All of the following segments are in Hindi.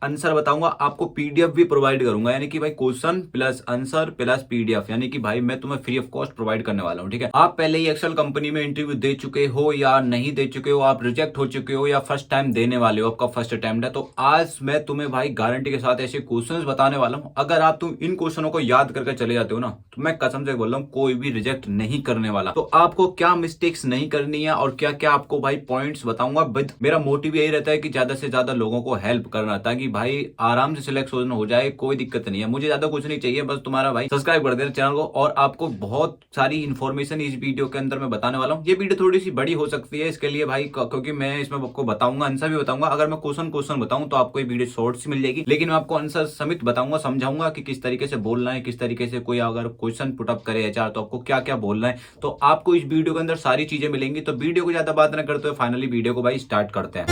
आंसर बताऊंगा, आपको पीडीएफ भी प्रोवाइड करूंगा, यानी कि भाई question plus answer plus PDF, यानी कि भाई मैं तुम्हें फ्री ऑफ कॉस्ट प्रोवाइड करने वाला हूं। ठीक है, आप पहले ही एक्सेल कंपनी में इंटरव्यू दे चुके हो या नहीं दे चुके हो, आप रिजेक्ट हो चुके हो या फर्स्ट टाइम देने वाले हो, आपका फर्स्ट अटेम्प्ट है, तो आज मैं तुम्हें भाई गारंटी के साथ ऐसे क्वेश्चंस बताने वाला हूं। अगर आप तुम इन क्वेश्चनों को याद करके चले जाते हो ना, तो मैं कसम से बोल रहा हूं कोई भी रिजेक्ट नहीं करने वाला। तो आपको क्या मिस्टेक्स नहीं करनी है और क्या क्या आपको भाई पॉइंट्स बताऊंगा। मेरा मोटिव यही रहता है कि ज्यादा से ज्यादा लोगों को हेल्प करना, ताकि भाई आराम से सिलेक्शन हो जाए, कोई दिक्कत नहीं है। मुझे ज्यादा कुछ नहीं चाहिए, बस तुम्हारा भाई सब्सक्राइब कर देना चैनल को, और आपको बहुत सारी इन्फॉर्मेशन इस वीडियो के अंदर मैं बताने वाला हूँ। ये वीडियो थोड़ी सी बड़ी हो सकती है इसके लिए भाई, क्योंकि मैं इसमें आपको बताऊंगा, आंसर भी बताऊंगा। अगर मैं क्वेश्चन क्वेश्चन बताऊं तो आपको ये वीडियो शॉर्ट सी मिल जाएगी, लेकिन मैं आपको आंसर समेत बताऊंगा, समझाऊंगा कि किस तरीके से बोलना है, किस तरीके से कोई अगर क्वेश्चन पुटअप करे एचआर तो आपको क्या क्या बोलना है। तो आपको इस वीडियो के अंदर सारी चीजें मिलेंगी। तो वीडियो को ज्यादा बात ना करते हुए फाइनली वीडियो को भाई स्टार्ट करते हैं।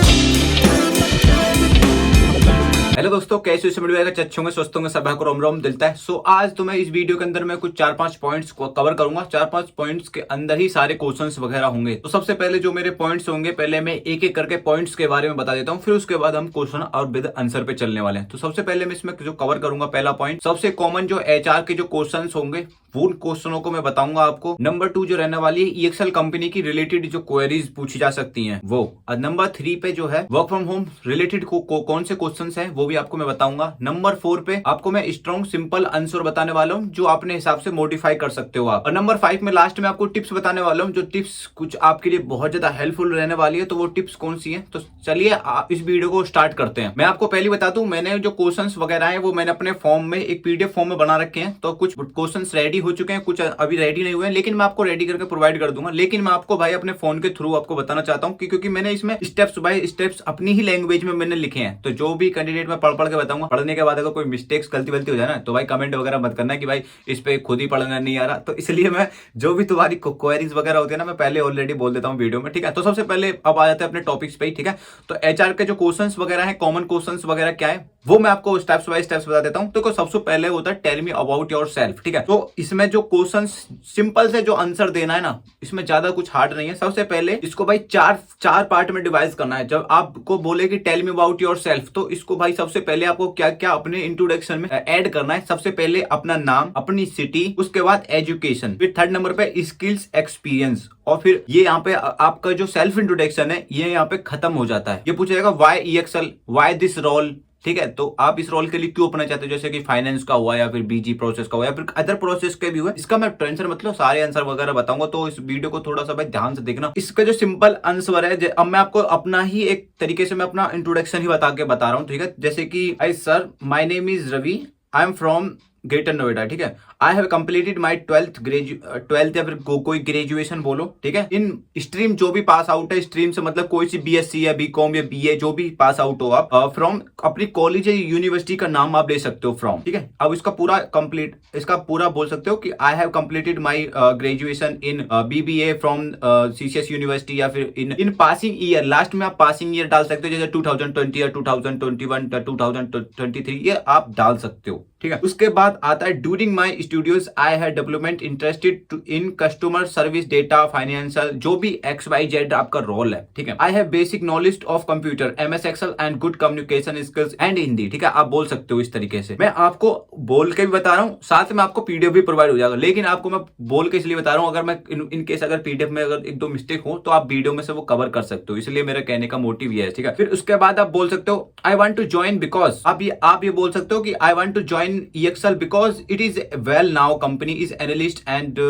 हेलो दोस्तों, कैसे चच्चे होंगे, स्वस्थ होंगे, सभा को रोम रोम दिलता है। सो आज तो मैं इस वीडियो के अंदर मैं कुछ 4-5 पॉइंट्स को कवर करूंगा। 4-5 पॉइंट्स के अंदर ही सारे क्वेश्चंस वगैरह होंगे। तो सबसे पहले जो मेरे पॉइंट्स होंगे, पहले मैं एक एक करके पॉइंट्स के बारे में बता देता हूं, फिर उसके बाद हम क्वेश्चन और विद आंसर पे चलने वाले हैं। तो सबसे पहले मैं इसमें जो कवर करूंगा, पहला पॉइंट, सबसे कॉमन जो एचआर के जो क्वेश्चन होंगे वो क्वेश्चनों को मैं बताऊंगा आपको। नंबर 2 जो रहने वाली है ईएक्सएल कंपनी की रिलेटेड जो क्वेरीज पूछी जा सकती हैं वो। और नंबर 3 पे जो है वर्क फ्रॉम होम रिलेटेड कौन से क्वेश्चंस हैं वो भी आपको मैं बताऊंगा। नंबर 4 पे आपको मैं स्ट्रॉन्ग सिंपल आंसर बताने वाला हूं, जो अपने हिसाब से मॉडिफाई कर सकते हो आप। और नंबर 5 में लास्ट में आपको टिप्स बताने वाला हूं, जो टिप्स कुछ आपके लिए बहुत ज्यादा हेल्पफुल रहने वाली है। तो वो टिप्स कौन सी है, तो चलिए इस वीडियो को स्टार्ट करते हैं। मैं आपको पहले बता दूं, मैंने जो क्वेश्चंस वगैरह है वो मैंने अपने फॉर्म में एक पीडीएफ फॉर्म में बना रखे हैं। तो कुछ क्वेश्चंस रेडी हो चुके हैं, कुछ अभी रेडी नहीं हुए हैं, लेकिन मैं आपको रेडी करके प्रोवाइड कर दूंगा। लेकिन मैं आपको भाई अपने फोन के थ्रू आपको बताना चाहता हूं, क्योंकि मैंने इसमें स्टेप्स बाय स्टेप्स अपनी ही लैंग्वेज में मैंने लिखे हैं। तो जो भी कैंडिडेट मैं पढ़ पढ़ के बताऊंगा, पढ़ने के बाद अगर कोई मिस्टेक्स गलती वलती हो जाए ना, तो भाई कमेंट वगैरह मत करना कि भाई इस पे खुद ही पढ़ना नहीं आ रहा। तो इसलिए मैं जो भी तुम्हारी क्वेरीज वगैरह होती है ना, मैं पहले ऑलरेडी बोल देता हूँ वीडियो में। ठीक है, तो सबसे पहले अब आ जाते हैं अपने टॉपिक्स पे ही। ठीक है, तो एचआर के जो क्वेश्चंस वगैरह है, कॉमन क्वेश्चंस वगैरह क्या है वो मैं आपको स्टेप्स बाय स्टेप्स बता देता हूं। तो सबसे पहले होता है tell me about yourself. ठीक है, तो इसमें जो क्वेश्चंस सिंपल से जो आंसर देना है ना, इसमें ज्यादा कुछ हार्ड नहीं है। सबसे पहले इसको भाई चार पार्ट में डिवाइड करना है। जब आपको बोले कि tell me about yourself, तो इसको भाई सबसे पहले आपको क्या क्या अपने इंट्रोडक्शन में ऐड करना है। सबसे पहले अपना नाम, अपनी सिटी, उसके बाद एजुकेशन, फिर थर्ड नंबर पे स्किल्स एक्सपीरियंस, और फिर ये यहाँ पे आपका जो सेल्फ इंट्रोडक्शन है ये यहाँ पे खत्म हो जाता है। ये पूछा जाएगा व्हाई ईएक्सएल, व्हाई दिस रोल। ठीक है, तो आप इस रोल के लिए क्यों अपना चाहते हो, जैसे कि फाइनेंस का हुआ या फिर बीजी प्रोसेस का हुआ या फिर अदर प्रोसेस के भी हुआ। इसका मैं टेंशन मतलब सारे आंसर वगैरह बताऊंगा, तो इस वीडियो को थोड़ा सा भाई ध्यान से देखना। इसका जो सिंपल आंसर है, अब मैं आपको अपना ही एक तरीके से मैं अपना इंट्रोडक्शन ही बता रहा हूँ। ठीक है, जैसे कि I sir, my name is Ravi, I am from greater Noida. ठीक है, I have completed my 12th या फिर कोई ग्रेजुएशन बोलो। ठीक है, इन स्ट्रीम जो भी पास आउट है, स्ट्रीम से मतलब कोई सी बीएससी या बीकॉम या बीए जो भी पास आउट हो आप, फ्रॉम अपनी कॉलेज या यूनिवर्सिटी का नाम आप ले सकते हो फ्रॉम। ठीक है, अब इसका पूरा कंप्लीट, इसका पूरा बोल सकते हो कि I have completed my graduation in BBA from CCS university, या फिर इन पासिंग ईयर। लास्ट में आप पासिंग ईयर डाल सकते हो, जैसे 2020 या 2021 या 2023 ये आप डाल सकते हो। ठीक है, उसके बाद आता है during my studies I have development interested in customer service, data, financial, जो भी XYZ आपका रोल है। ठीक है, I have basic knowledge of computer, MS Excel and good communication skills and Hindi. ठीक है, आप बोल सकते हो इस तरीके से। मैं आपको बोल के भी बता रहा हूँ, साथ में आपको पीडीएफ भी प्रोवाइड हो जाएगा, लेकिन आपको मैं बोल के इसलिए बता रहा हूँ, अगर मैं इन केस अगर पीडीएफ में अगर एक दो मिस्टेक हो तो आप वीडियो में से वो कवर कर सकते हो, इसलिए मेरा कहने का मोटिव ये है। ठीक है, फिर उसके बाद आप बोल सकते हो I want to join because, आप ये बोल सकते हो कि I want to join EXL because it is well now company is analyst and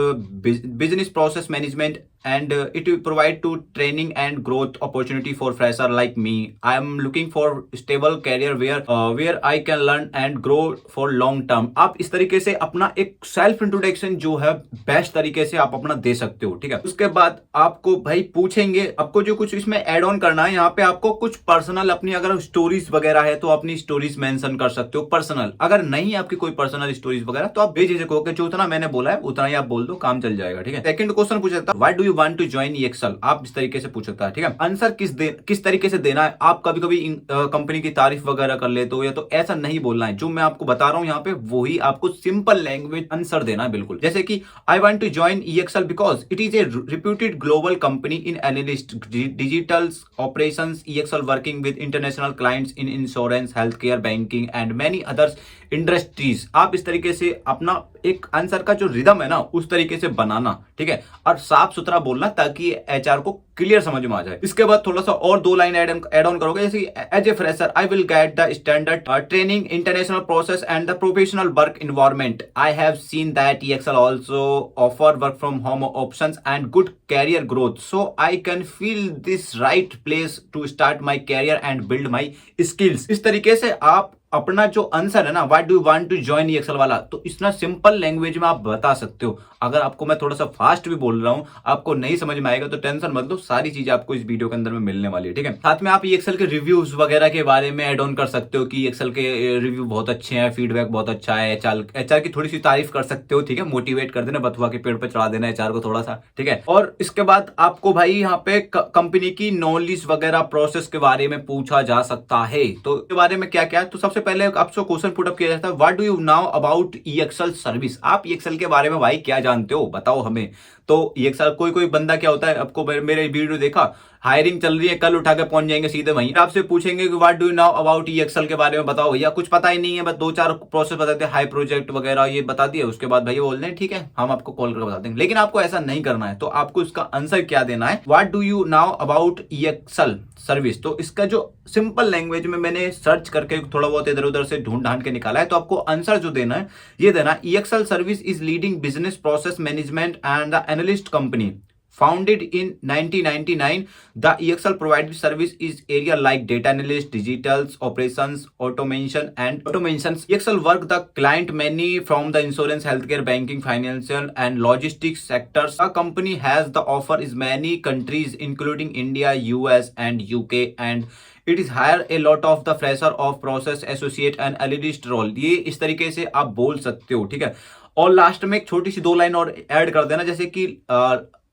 business process management and it will provide to training and growth opportunity for fresher like me. I am looking for stable career where I can learn and grow for long term. आप इस तरीके से अपना एक सेल्फ इंट्रोडक्शन जो है बेस्ट तरीके से आप अपना दे सकते हो। ठीक है, उसके बाद आपको भाई पूछेंगे, आपको जो कुछ इसमें ऐड ऑन करना है, यहाँ पे आपको कुछ पर्सनल अपनी अगर स्टोरीज वगैरह है तो अपनी स्टोरीज मेंशन कर सकते हो पर्सनल। अगर नहीं आपकी कोई पर्सनल स्टोरीज वगैरह तो आप बेझिझक होकर जो उतना मैंने बोला है उतना ही आप बोल दो, काम चल जाएगा। ठीक है, सेकंड क्वेश्चन पूछा था why do you want to join EXL, आप इस तरीके से पूछ सकता है, ठीक है। आंसर किस तरीके से देना है, आप कभी कभी कंपनी की तारीफ वगैरह कर लेते हो, या तो ऐसा नहीं बोलना है। जो मैं आपको बता रहा हूं यहाँ पे वही आपको सिंपल लैंग्वेज आंसर देना है, बिल्कुल। जैसे कि I want to join EXL because it is a reputed global company in analyst digital operations. EXL working with international clients in insurance, healthcare, banking and many others industries. आप इस तरीके से अपना एक आंसर का जो रिदम है ना उस तरीके से बनाना, ठीक है, और साफ सुथरा बोलना ताकि एचआर को क्लियर समझ में आ जाए। इसके बाद थोड़ा सा और 2 लाइन ऐड ऑन करोगे, जैसे as a fresher I will get the standard training, international process and the professional work environment. I have seen that EXL also offer work from home options and good career growth, so I can feel this right place to start my career and build my skills. इस तरीके से आप अपना जो आंसर है ना what do you want to join EXL वाला, तो इतना सिंपल लैंग्वेज में आप बता सकते हो। अगर आपको मैं थोड़ा सा फास्ट भी बोल रहा हूं, आपको नहीं समझ में आएगा तो टेंशन मत लो, सारी चीजें आपको इस वीडियो के अंदर में मिलने वाली है, ठीक है। साथ में आप एक्सेल के रिव्यूज वगैरह के बारे में ऐड ऑन कर सकते हो कि एक्सेल के रिव्यू बहुत अच्छे हैं, फीडबैक बहुत अच्छा है, एचआर की थोड़ी सी तारीफ कर सकते हो, ठीक है। मोटिवेट कर देना, बथुआ के पेड़ पर चढ़ा देना एचआर को थोड़ा सा, ठीक है। और इसके बाद आपको भाई यहाँ पे कंपनी की नॉलेज वगैरह प्रोसेस के बारे में पूछा जा सकता है। तो इसके बारे में क्या क्या है, तो सबसे पहले आपसे क्वेश्चन पुट अप किया जाता है what do you now about EXL service. आप EXL के बारे में भाई क्या जानते हो, बताओ हमें। तो EXL कोई बंदा क्या होता है, आपको मेरे वीडियो देखा, हायरिंग चल रही है, कल उठा के पहुंच जाएंगे सीधे वहीं, आपसे पूछेंगे कि what do you now about EXL के बारे में बताओ भैया, कुछ पता ही नहीं है, बस 2-4 प्रोसेस बता दिए, हाई प्रोजेक्ट वगैरह ये बता दिए, उसके बाद भैया बोल दें ठीक है हम आपको कॉल करके बता देंगे। लेकिन आपको ऐसा नहीं करना है, तो आपको इसका आंसर क्या देना है, what do you now about EXL service. तो इसका जो सिंपल लैंग्वेज में मैंने सर्च करके थोड़ा बहुत इधर उधर से ढूंढ ढांड के निकाला है, तो आपको आंसर जो देना है ये देना, EXL service is leading business process management and the analyst company founded in 1999. The EXL provides service is area like data analyst, digitals, operations, automations. EXL work the client many from the insurance, healthcare, banking, financial and logistics sectors. The company has the offer is many countries including India, US and UK, and it is hire a lot of the fresher of process associate and analyst role. ये इस तरीके से आप बोल सकते हो, ठीक है। और लास्ट में एक छोटी सी 2 लाइन और ऐड कर देना, जैसे कि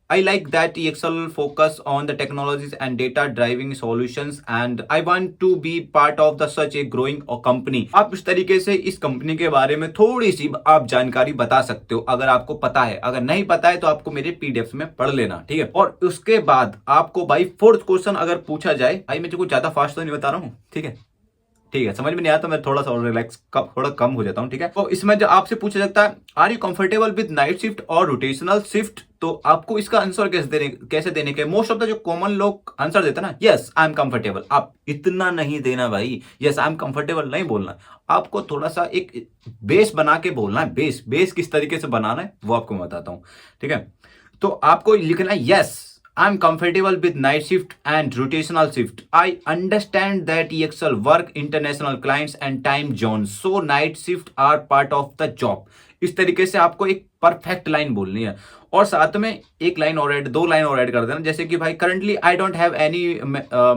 I like that EXL focus on the technologies and data driving solutions and I want to be part of the such a growing company। आप इस तरीके से इस कंपनी के बारे में थोड़ी सी आप जानकारी बता सकते हो अगर आपको पता है। अगर नहीं पता है तो आपको मेरे PDF में पढ़ लेना, ठीक है। और उसके बाद आपको भाई 4th क्वेश्चन अगर पूछा जाए, भाई मैं कुछ ज्यादा फास्ट तो नहीं बता रहा हूँ, ठीक है, ठीक है, समझ में नहीं आया तो मैं थोड़ा सा और रिलैक्स थोड़ा कम हो जाता हूँ, ठीक है। तो इसमें जो आपसे पूछा जाता है are you comfortable with night shift और रोटेशनल शिफ्ट, तो आपको इसका आंसर कैसे देने के, मोस्ट ऑफ द जो कॉमन लोग आंसर देते हैं ना यस आई एम कंफर्टेबल, आप इतना नहीं देना भाई, यस आई एम कंफर्टेबल नहीं बोलना, आपको थोड़ा सा एक बेस बना के बोलना है। बेस किस तरीके से बनाना है वो आपको मैं बताता हूँ, ठीक है। तो आपको लिखना है yes I'm comfortable with night shift and rotational shift. I understand that EXL work international clients and time zones, so night shift are part of the job. इस तरीके से आपको एक परफेक्ट लाइन बोलनी है। और साथ में 1 लाइन और ऐड 2 लाइन और ऐड कर देना, जैसे कि भाई currently I don't have any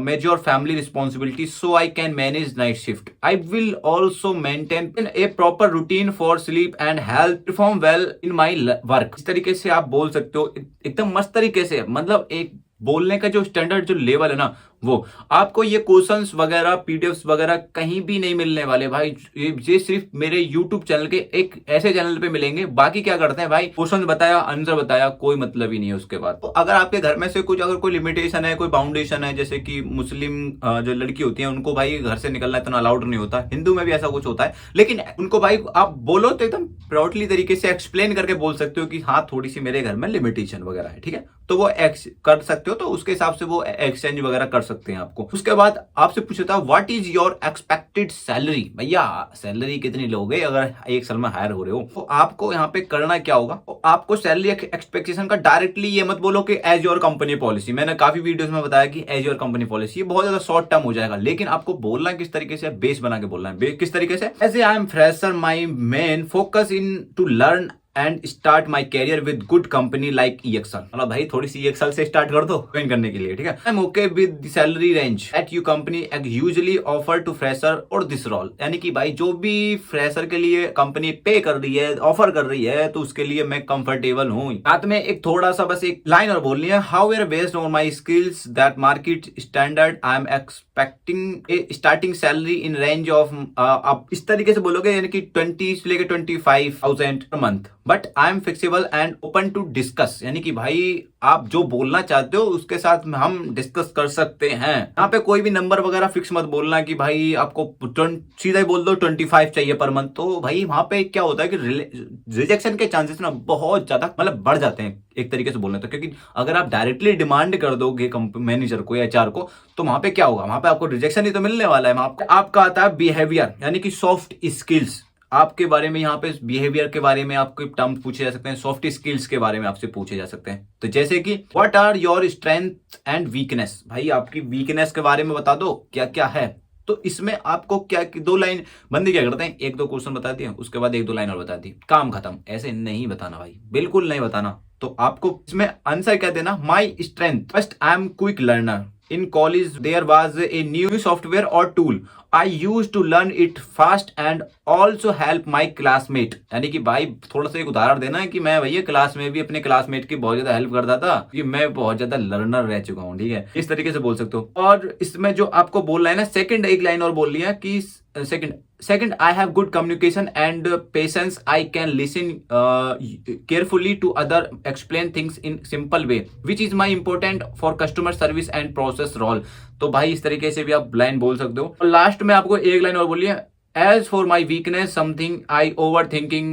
major family responsibility so I can manage night shift. I will also maintain a proper routine for sleep and health, perform well in my work. इस तरीके से आप बोल सकते हो एकदम मस्त तरीके से, मतलब एक बोलने का जो स्टैंडर्ड जो लेवल है ना वो आपको ये क्वेश्चंस वगैरह PDFs वगैरह कहीं भी नहीं मिलने वाले भाई, ये सिर्फ मेरे YouTube चैनल के एक ऐसे चैनल पे मिलेंगे। बाकी क्या करते हैं भाई, क्वेश्चन बताया आंसर बताया, कोई मतलब ही नहीं है उसके बाद। तो अगर आपके घर में से कुछ अगर कोई लिमिटेशन है, कोई बाउंडेशन है, जैसे कि मुस्लिम जो लड़की होती है उनको भाई घर से निकलना इतना अलाउड नहीं होता, हिंदू में भी ऐसा कुछ होता है, लेकिन उनको भाई आप बोलो तो एकदम प्राउडली तरीके से एक्सप्लेन करके बोल सकते हो कि हाँ थोड़ी सी मेरे घर में लिमिटेशन वगैरह है, ठीक है, तो वो कर सकते हो, तो उसके हिसाब से वो एक्सचेंज वगैरह कर सकते हैं आपको। उसके बाद आपसे पूछता है what is your expected salary, भैया सैलरी कितनी लोगे अगर 1 साल में हायर हो रहे हो, तो आपको यहाँ पे करना क्या होगा, तो आपको सैलरी एक्सपेक्टेशन का डायरेक्टली ये मत बोलो कि एज योर कंपनी पॉलिसी। मैंने काफी वीडियोस में बताया कि एज योर कंपनी पॉलिसी, ये बहुत ज्यादा शॉर्ट टर्म हो जाएगा, लेकिन आपको बोलना है किस तरीके से, बेस बना के बोलना है। किस तरीके से, as a I am fresher my main focus in to learn and start my career with good company like EXL। मतलब भाई थोड़ी सी EXL से स्टार्ट कर दो ज्वाइन करने के लिए, ठीक है। I am okay with salary range at you company usually offer to fresher और दिस रोल, यानी कि भाई जो भी फ्रेशर के लिए कंपनी पे कर रही है, ऑफर कर रही है, तो उसके लिए मैं कंफर्टेबल हूँ। साथ में एक थोड़ा सा बस एक लाइन और बोलनी है, however based on my skills that market standard I am expecting a starting salary in range of, आप इस तरीके से बोलोगे यानी कि 20 से लेकर 25,000 per month, but I am flexible and open to discuss, यानी कि भाई आप जो बोलना चाहते हो उसके साथ हम डिस्कस कर सकते हैं। यहाँ पे कोई भी नंबर वगैरह फिक्स मत बोलना कि भाई आपको सीधा ही बोल दो 25 चाहिए पर मंथ, तो भाई वहां पे क्या होता है कि रिजेक्शन के चांसेस ना बहुत ज्यादा मतलब बढ़ जाते हैं एक तरीके से बोलने तो, क्योंकि अगर आप डायरेक्टली डिमांड कर दोगे मैनेजर को या HR को, तो वहां पे क्या होगा, वहां पे आपको रिजेक्शन ही तो मिलने वाला है। वहां पे आपका आता है बिहेवियर, यानी कि सॉफ्ट स्किल्स, आपके बारे में यहाँ पे बिहेवियर के बारे में आपके टर्म पूछे जा सकते हैं, सॉफ्ट स्किल्स के बारे में आपसे पूछे जा सकते हैं। तो जैसे कि what are your strength and weakness, भाई आपकी वीकनेस के बारे में बता दो क्या क्या है। तो इसमें आपको क्या 2 लाइन, बंदे क्या करते हैं 1-2 क्वेश्चन बता दिए, उसके बाद 1-2 लाइन और बता दी, काम खत्म। ऐसे नहीं बताना भाई, बिल्कुल नहीं बताना। तो आपको इसमें आंसर क्या देना, my strength, first I am quick learner, in college there was a new software or tool I used to learn it fast and also help my classmate, यानी कि भाई थोड़ा सा एक उदाहरण देना है कि मैं भैया क्लास में भी अपने क्लासमेट की बहुत ज्यादा हेल्प करता था, कि मैं बहुत ज्यादा लर्नर रह चुका हूँ, ठीक है। इस तरीके से बोल सकते हो। और इसमें जो आपको बोलना है ना, सेकंड एक लाइन और बोल लिया कि Second, I have good communication and patience. I can listen carefully to other, explain things in simple way, which is my important for customer service and process role. तो भाई इस तरीके से भी आप लाइन बोल सकते हो। और लास्ट में आपको एक लाइन और बोलिए, as for my weakness, something I overthinking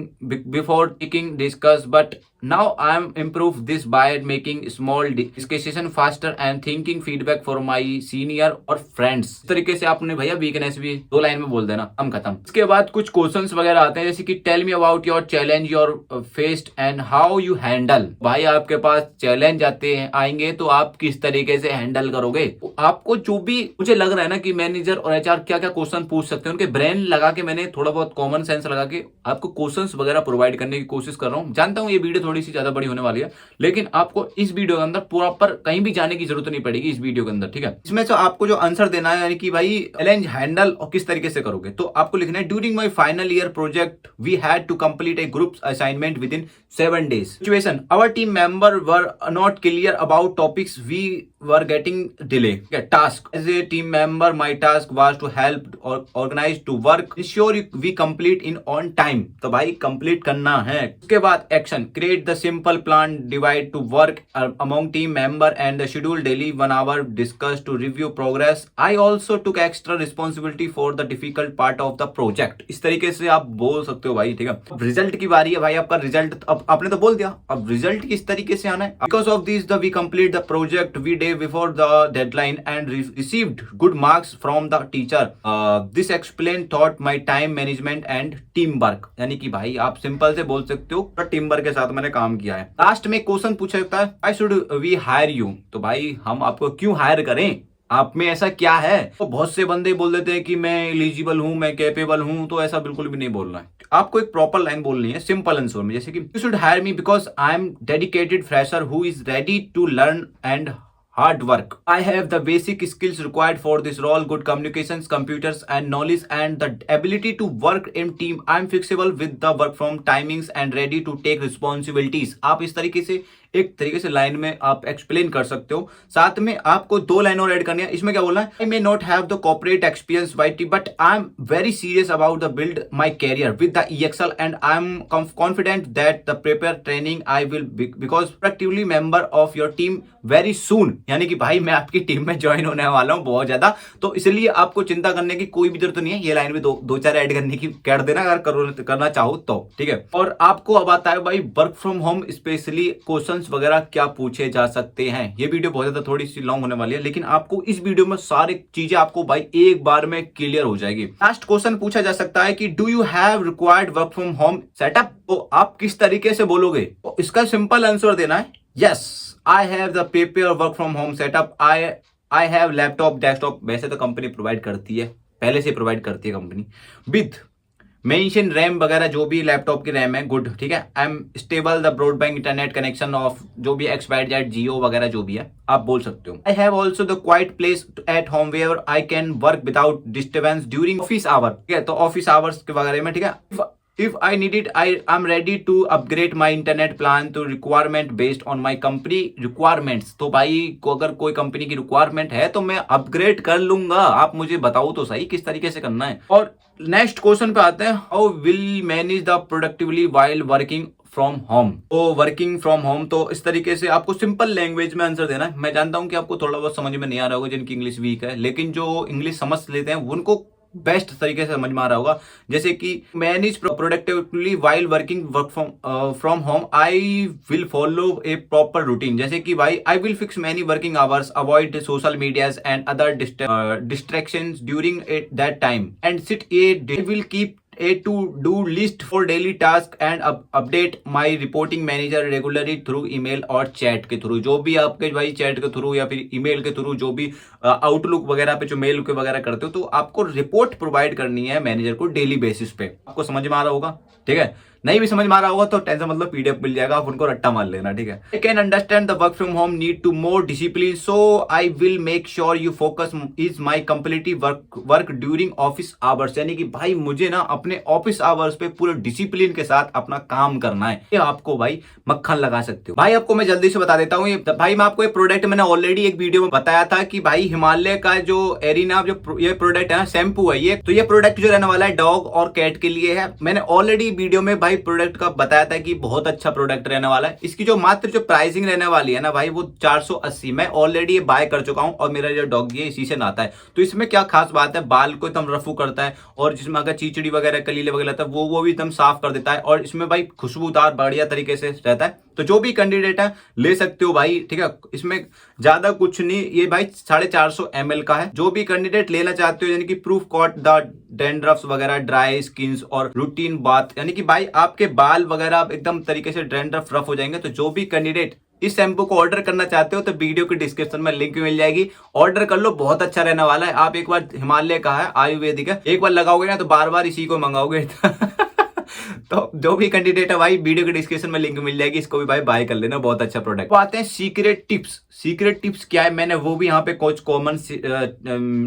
before taking discuss, but now I am improve this by making small discussion faster and thinking feedback for my senior और friends। इस तरीके से आपने भैया वीकनेस भी 2 लाइन में बोल देना, हम खत्म। इसके बाद कुछ क्वेश्चंस वगैरह आते हैं, जैसे कि tell me about your challenge your faced and how you handle. भाई आपके पास चैलेंज आते हैं आएंगे तो आप किस तरीके से हैंडल करोगे। आपको जो भी मुझे लग रहा है ना कि मैनेजर और HR क्या क्या क्वेश्चन पूछ सकते हैं, उनके ब्रेन लगा के मैंने थोड़ा बहुत कॉमन सेंस लगा के आपको क्वेश्चंस वगैरह प्रोवाइड करने की कोशिश कर रहा हूं। जानता हूं ये वीडियो थोड़ी सी ज्यादा बड़ी होने वाली है, लेकिन आपको इस वीडियो के अंदर प्रॉपर कहीं भी जाने की जरूरत नहीं पड़ेगी इस वीडियो के अंदर, ठीक है। इसमें से आपको जो आंसर देना है, यानी कि भाई चैलेंज हैंडल और किस तरीके से करोगे, तो आपको लिखना है, during my final year project we had to complete a group assignment within 7 days situation, our team member were not clear about topics, we were getting delay. Task, as a team member my task was to help और organise to work ensure we complete in on time. तो भाई कंप्लीट करना है। उसके बाद action, create the simple plan divide to work among team member and the schedule daily 1 hour discuss to review progress. I also took extra responsibility for the difficult part of the project. इस तरीके से आप बोल सकते हो भाई, ठीक है। रिजल्ट की बारी है भाई, आपका रिजल्ट अब आपने तो बोल दिया, अब रिजल्ट किस तरीके से आना है। Because of this we complete the project we day before the deadline and received good marks from the teacher. This explain thought my time management and team work, यानी कि भाई आप सिंपल से बोल सकते हो टीम वर्क के साथ मैंने काम किया है। लास्ट में क्वेश्चन पूछा जाता है, I should we hire you, तो भाई हम आपको क्यों हायर करें, आप में ऐसा क्या है। तो बहुत से बंदे बोल देते हैं कि मैं एलिजिबल हूं, मैं कैपेबल हूं, तो ऐसा बिल्कुल भी नहीं बोलना है। आपको एक प्रॉपर लाइन बोलनी है सिंपल आंसर में, जैसे कि you should hire me because I am dedicated fresher who is ready to learn and hard work. I have the basic skills required for this role, good communications, computers and knowledge and the ability to work in team. I am flexible with the work from timings and ready to take responsibilities. आप इस तरीके से एक तरीके से लाइन में आप एक्सप्लेन कर सकते हो। साथ में आपको 2 लाइन और ऐड करनी है। इसमें क्या बोलना है, I may not have the corporate experience yet but I am very serious about the build my career with the EXL and I am confident that the prepare training I will because proactively member of your team very soon, यानी कि भाई मैं आपकी टीम में ज्वाइन होने वाला हूं बहुत ज्यादा, तो इसलिए आपको चिंता करने की कोई भी जरूरत नहीं है। ये लाइन में 2-4 ऐड करने की कर देना अगर करना चाहो तो, ठीक है। और आपको अब आता है भाई work from home specially question वगैरह क्या पूछे जा सकते हैं। ये वीडियो बहुत ज्यादा थोड़ी सी लॉन्ग होने वाली है, लेकिन आपको इस वीडियो में सारी चीजें आपको भाई एक बार में क्लियर हो जाएगी। लास्ट क्वेश्चन पूछा जा सकता है कि do you have required work from home setup, तो आप किस तरीके से बोलोगे, तो इसका सिंपल आंसर देना है, yes I have the paper work from home setup, I have laptop desktop. वैसे तो कंपनी प्रोवाइड करती है, पहले से प्रोवाइड करती है कंपनी, विद मेंशन रैम वगैरह जो भी लैपटॉप की रैम है गुड, ठीक है। I M stable the broadband internet connection of जो भी XYZ जियो वगैरह जो भी है आप बोल सकते हो। I have also the quite place at home where I can work without disturbance during office hour, ठीक है। तो ऑफिस आवर्स के वगैरह में, ठीक है। If I need it, I'm ready to upgrade my internet plan to requirement based on my company requirements। तो भाई को अगर कोई कंपनी की रिक्वायरमेंट है तो मैं अपग्रेड कर लूंगा। आप मुझे बताओ तो सही किस तरीके से करना है। और नेक्स्ट क्वेश्चन पे आते हैं, how will manage the productively while working from home. तो वर्किंग फ्रॉम होम तो इस तरीके से आपको सिंपल लैंग्वेज में आंसर देना है। मैं जानता हूं कि आपको थोड़ा बहुत समझ में नहीं आ रहा होगा जिनकी इंग्लिश वीक है, लेकिन जो इंग्लिश समझ लेते हैं उनको बेस्ट तरीके से समझ में आ रहा होगा। जैसे कि manage productively while working work from home, I will follow a proper routine. जैसे कि भाई I will fix many working hours, avoid social medias and other distractions during that time and sit a day will keep a to do list for daily task and update my reporting manager regularly through email और चैट के थ्रू। जो भी आपके भाई चैट के थ्रू या फिर ईमेल के थ्रू जो भी आउटलुक वगैरह पे जो मेल के वगैरह करते हो, तो आपको रिपोर्ट प्रोवाइड करनी है मैनेजर को डेली बेसिस पे। आपको समझ में आ रहा होगा, ठीक है। नहीं भी समझ में आ रहा होगा तो टेंशन मतलब PDF मिल जाएगा, आप उनको रट्टा मार लेना, ठीक है। I can understand the work from home need to more discipline, so I will make sure you focus is my completive work during office hours. यानी कि भाई मुझे ना अपने ऑफिस आवर्स पे पूरे डिसिप्लिन के साथ अपना काम करना है। ये आपको भाई मक्खन लगा सकते हो। भाई आपको मैं जल्दी से बता देता हूँ, भाई मैं आपको ये प्रोडक्ट मैंने ऑलरेडी एक वीडियो में बताया था कि भाई हिमालय का जो एरिना जो ये प्रोडक्ट है ना, शैम्पू है ये, तो ये प्रोडक्ट जो रहने वाला है डॉग और कैट के लिए है। मैंने ऑलरेडी वीडियो में भाई प्रोडक्ट का बताया था कि बहुत अच्छा प्रोडक्ट रहने वाला है। इसकी जो मात्र जो प्राइसिंग रहने वाली है ना भाई वो 480। मैं ऑलरेडी ये बाय कर चुका हूं और मेरा जो डॉग ये इसी से नहाता है। तो इसमें क्या खास बात है, बाल को एकदम रफू करता है और जिसमें अगर चीचड़ी वगैरह कलीले वगैरह था वो भी एकदम साफ कर देता है और इसमें भाई खुशबूदार बढ़िया तरीके से रहता है। तो जो भी कैंडिडेट है ले सकते हो भाई, ठीक है। इसमें ज्यादा कुछ नहीं, ये भाई 450 ml का है। जो भी कैंडिडेट लेना चाहते हो, यानी कि प्रूफ कॉट द डैंड्रफ्स वगैरह, ड्राई स्किन्स और रूटीन बाथ, यानी कि भाई आपके बाल वगैरह एकदम तरीके से डैंड्रफ रफ हो जाएंगे। तो जो भी कैंडिडेट इस शैम्पू को ऑर्डर करना चाहते हो तो वीडियो के डिस्क्रिप्शन में लिंक मिल जाएगी, ऑर्डर कर लो, बहुत अच्छा रहने वाला है। आप एक बार हिमालय का है, आयुर्वेदिक है, एक बार लगाओगे ना तो बार बार इसी को मंगाओगे। तो जो भी कैंडिडेट है भाई वीडियो के डिस्क्रिप्शन में लिंक मिल जाएगी, इसको भी भाई बाय कर लेना, बहुत अच्छा प्रोडक्ट। तो आते हैं सीक्रेट टिप्स। सीक्रेट टिप्स क्या है, मैंने वो भी यहाँ पे कुछ कॉमन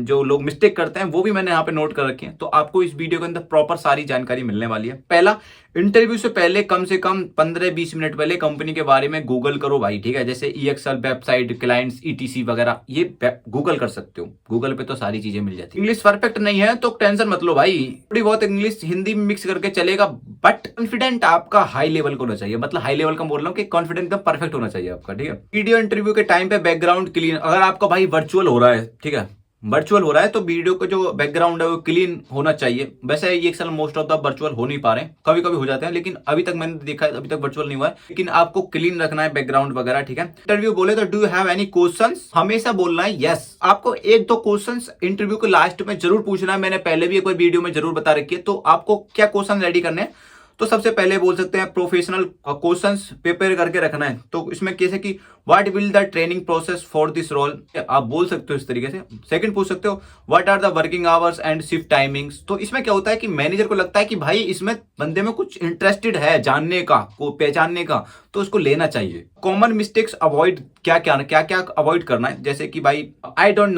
जो लोग मिस्टेक करते हैं वो भी मैंने यहाँ पे नोट कर रखे हैं। तो आपको इस वीडियो के अंदर प्रॉपर सारी जानकारी मिलने वाली है। पहला, इंटरव्यू से पहले कम से कम 15-20 मिनट पहले कंपनी के बारे में गूगल करो भाई, ठीक है। जैसे EXL वेबसाइट, क्लाइंट्स, ETC वगैरह ये गूगल कर सकते हो। गूगल पे तो सारी चीजें मिल जाती है। इंग्लिश परफेक्ट नहीं है तो टेंशन मत लो भाई, थोड़ी बहुत इंग्लिश हिंदी में मिक्स करके चलेगा, बट कॉन्फिडेंट आपका हाई लेवल का होना चाहिए। मतलब हाई लेवल का बोल रहा हूँ कि कॉन्फिडेंट एकदम परफेक्ट होना चाहिए आपका, ठीक है। वीडियो इंटरव्यू के टाइम पे बैकग्राउंड क्लीन, अगर आपका भाई वर्चुअल हो रहा है, ठीक है, वर्चुअल हो रहा है तो वीडियो का जो बैकग्राउंड है वो क्लीन होना चाहिए। वैसे ये excel most of the virtual हो नहीं पा रहे हैं, कभी कभी हो जाते हैं, लेकिन अभी तक मैंने देखा है अभी तक वर्चुअल नहीं हुआ है। लेकिन आपको क्लीन रखना है बैकग्राउंड वगैरह, ठीक है। इंटरव्यू बोले तो do you have any questions, हमेशा बोलना है यस। आपको 1-2 क्वेश्चंस इंटरव्यू के लास्ट में जरूर पूछना है, मैंने पहले भी एक बार वीडियो में जरूर बता रखी है। तो आपको क्या क्वेश्चन रेडी करने हैं, तो सबसे पहले बोल सकते हैं प्रोफेशनल क्वेश्चंस प्रिपेयर करके रखना है। तो इसमें कैसे कि what will the training process for this role, आप बोल सकते हो इस तरीके से। सेकंड पूछ सकते हो what are the working hours and shift timings. तो इसमें क्या होता है कि मैनेजर को लगता है कि भाई इसमें बंदे में कुछ इंटरेस्टेड है जानने का, को पहचानने का, तो उसको लेना चाहिए। कॉमन मिस्टेक्स अवॉइड, क्या क्या अवॉइड करना है, जैसे कि भाई आई डोंट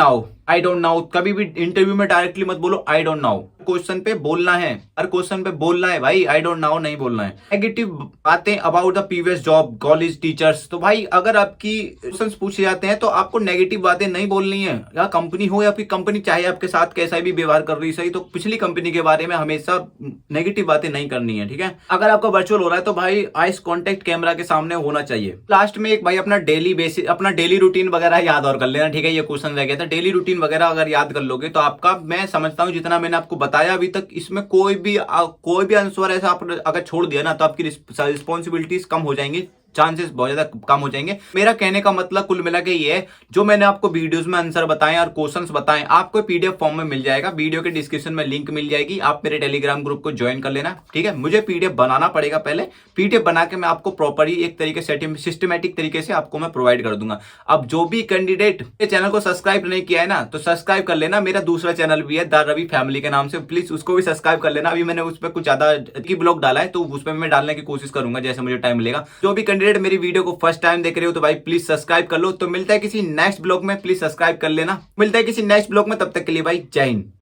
नाउ, कभी भी इंटरव्यू में डायरेक्टली मत बोलो आई डोंट नाउ। क्वेश्चन पे बोलना है, हर क्वेश्चन पे बोलना है भाई, आई डोंट नाउ नहीं बोलना है। नेगेटिव बातें about the previous job, college, teachers. तो भाई अगर आपकी क्वेश्चंस पूछे जाते हैं तो आपको नेगेटिव बातें नहीं बोलनी है। या कंपनी हो या फिर कंपनी चाहे आपके साथ कैसा भी व्यवहार कर रही सही, तो पिछली कंपनी के बारे में हमेशा नेगेटिव बातें नहीं करनी है, ठीक है। अगर आपका वर्चुअल हो रहा है तो भाई आइस कॉन्टेक्ट कैमरा के सामने होना चाहिए। लास्ट में एक भाई अपना डेली रूटीन वगैरह याद और कर लेना, ठीक है। ये क्वेश्चन रह गया था, डेली रूटीन वगैरह अगर याद कर लोगे तो आपका, मैं समझता हूँ जितना मैंने आपको बताया अभी तक, इसमें कोई भी आंसर ऐसा आप अगर छोड़ दिया ना तो आपकी रिस्पॉन्सिबिलिटीज कम हो जाएंगी चांसेस बहुत ज्यादा कम हो जाएंगे। मेरा कहने का मतलब कुल मिला के ये है, जो मैंने आपको वीडियोस में आंसर बताए और क्वेश्चंस बताए आपको पीडीएफ फॉर्म में मिल जाएगा। वीडियो के डिस्क्रिप्शन में लिंक मिल जाएगी, आप मेरे टेलीग्राम ग्रुप को ज्वाइन कर लेना, ठीक है। मुझे पीडीएफ बनाना पड़ेगा पहले, पीडीएफ बना के मैं आपको प्रॉपरली एक तरीके से सिस्टमेटिक तरीके से आपको मैं प्रोवाइड कर दूंगा। अब जो भी कैंडिडेट चैनल को सब्सक्राइब नहीं किया है ना, तो सब्सक्राइब कर लेना। मेरा दूसरा चैनल भी है द रवि फैमिली के नाम से, प्लीज उसको भी सब्सक्राइब कर लेना। अभी मैंने उस पर कुछ ज्यादा की ब्लॉग डाला है, तो उस पर मैं डालने की कोशिश करूंगा जैसे मुझे टाइम मिलेगा। जो भी कैंडिडेट मेरी वीडियो को फर्स्ट टाइम देख रहे हो तो भाई प्लीज सब्सक्राइब कर लो। तो मिलता है किसी नेक्स्ट ब्लॉग में, प्लीज सब्सक्राइब कर लेना। मिलता है किसी नेक्स्ट ब्लॉग में, तब तक के लिए भाई जय हिंद।